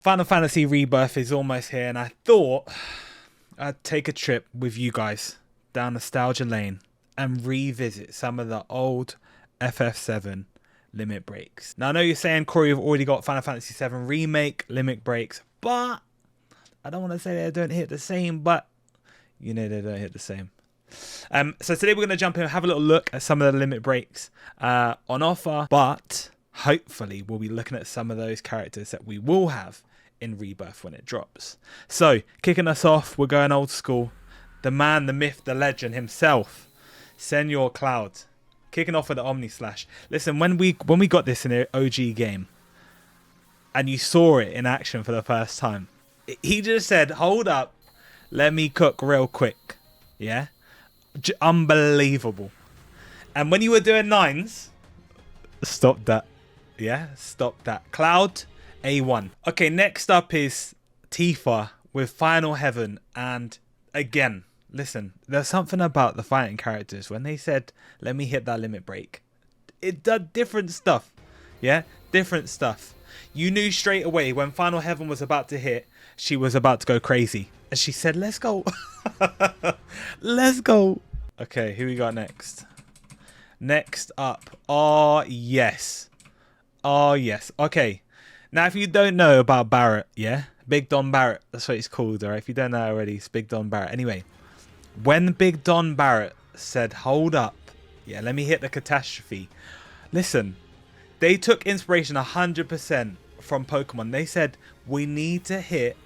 Final Fantasy Rebirth is almost here, and I thought I'd take a trip with you guys down nostalgia lane and revisit some of the old FF7 limit breaks. Now, I know you're saying, Corey, you've already got Final Fantasy 7 Remake limit breaks, but I don't want to say they don't hit the same, but you know they don't hit the same. So today we're going to jump in and have a little look at some of the limit breaks on offer, but hopefully we'll be looking at some of those characters that we will have in Rebirth when it drops. So kicking us off, we're going old school. The man, the myth, the legend himself, Senor Cloud. Kicking off with the Omni Slash. Listen, when we got this in an OG game and you saw it in action for the first time, he just said, hold up, let me cook real quick. Yeah? Unbelievable. And when you were doing nines, stop that. Yeah, stop that. Cloud, A1. Okay, next up is Tifa with Final Heaven. And again, listen, there's something about the fighting characters. When they said, let me hit that limit break, it did different stuff. Yeah, different stuff. You knew straight away when Final Heaven was about to hit, she was about to go crazy. And she said, let's go. Let's go. Okay, who we got next? Next up. Oh, yes. Oh, yes. Okay. Now, if you don't know about Barrett, yeah? Big Don Barrett. That's what he's called, all right? If you don't know already, it's Big Don Barrett. Anyway, when Big Don Barrett said, hold up, yeah, let me hit the catastrophe. Listen, they took inspiration 100% from Pokemon. They said, we need to hit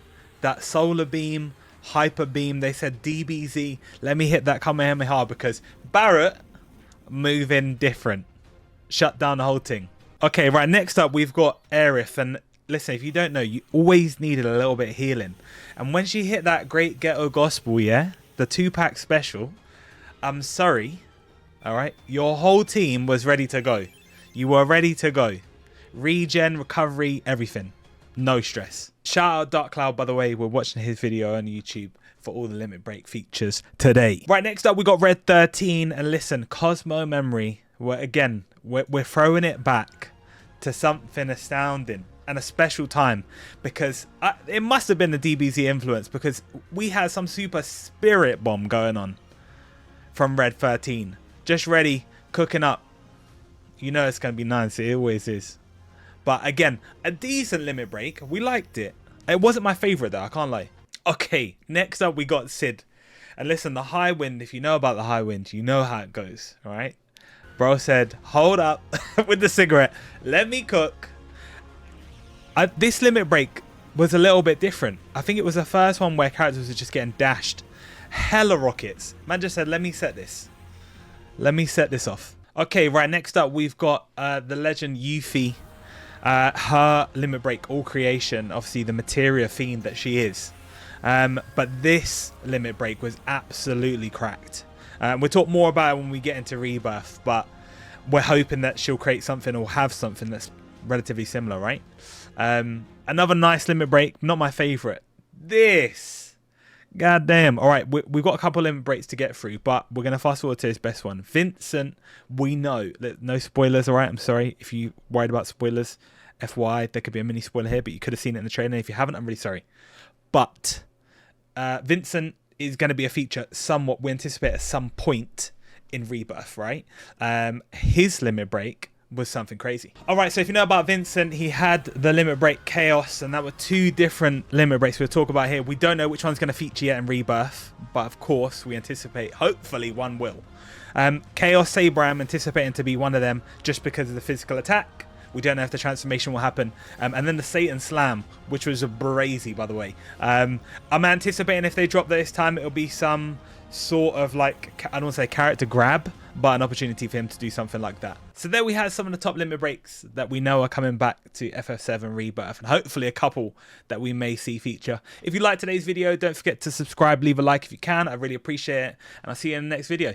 that Solar Beam, Hyper Beam. They said DBZ, let me hit that Kamehameha because Barrett moving different. Shut down the whole thing. Okay, right, next up we've got Aerith. And listen, if you don't know, you always needed a little bit of healing. And when she hit that Great Ghetto Gospel, yeah, the 2-pack special, I'm sorry, all right, your whole team was ready to go. You were ready to go. Regen, recovery, everything. No stress. Shout out Dark Cloud, by the way. We're watching his video on YouTube for all the limit break features today. Right, next up we got Red 13. And listen, Cosmo Memory. We're throwing it back to something astounding and a special time, because it must have been the DBZ influence, because we had some super spirit bomb going on from Red 13. Just ready, cooking up. You know it's going to be nice. It always is. But again, a decent limit break. We liked it. It wasn't my favorite though, I can't lie. Okay, next up we got Sid. And listen, the High Wind, if you know about the High Wind, you know how it goes, all right? Bro said, hold up with the cigarette. Let me cook. This limit break was a little bit different. I think it was the first one where characters were just getting dashed. Hella rockets. Man just said, let me set this. Let me set this off. Okay, right, next up we've got the legend Yuffie. Her limit break, all creation, obviously the materia fiend that she is. But this limit break was absolutely cracked. We'll talk more about it when we get into Rebirth, but we're hoping that she'll create something or have something that's relatively similar, right? Another nice limit break, not my favorite. This, goddamn. All right, we've got a couple limit breaks to get through, but we're going to fast forward to his best one. Vincent, we know, no spoilers, all right? I'm sorry if you worried about spoilers. FYI, there could be a mini spoiler here, but you could have seen it in the trailer. If you haven't, I'm really sorry. But Vincent is going to be a feature somewhat, we anticipate at some point in Rebirth, right? His limit break was something crazy. All right, so if you know about Vincent, he had the limit break Chaos, and that were two different limit breaks we'll talk about here. We don't know which one's going to feature yet in Rebirth, but of course we anticipate, hopefully one will. Chaos Saber, I'm anticipating to be one of them just because of the physical attack. We don't know if the transformation will happen. And then the Satan Slam, which was a brazy, by the way. I'm anticipating if they drop this time, it'll be some sort of like, I don't want to say character grab, but an opportunity for him to do something like that. So there we have some of the top limit breaks that we know are coming back to FF7 Rebirth, and hopefully a couple that we may see feature. If you liked today's video, don't forget to subscribe, leave a like if you can. I really appreciate it, and I'll see you in the next video.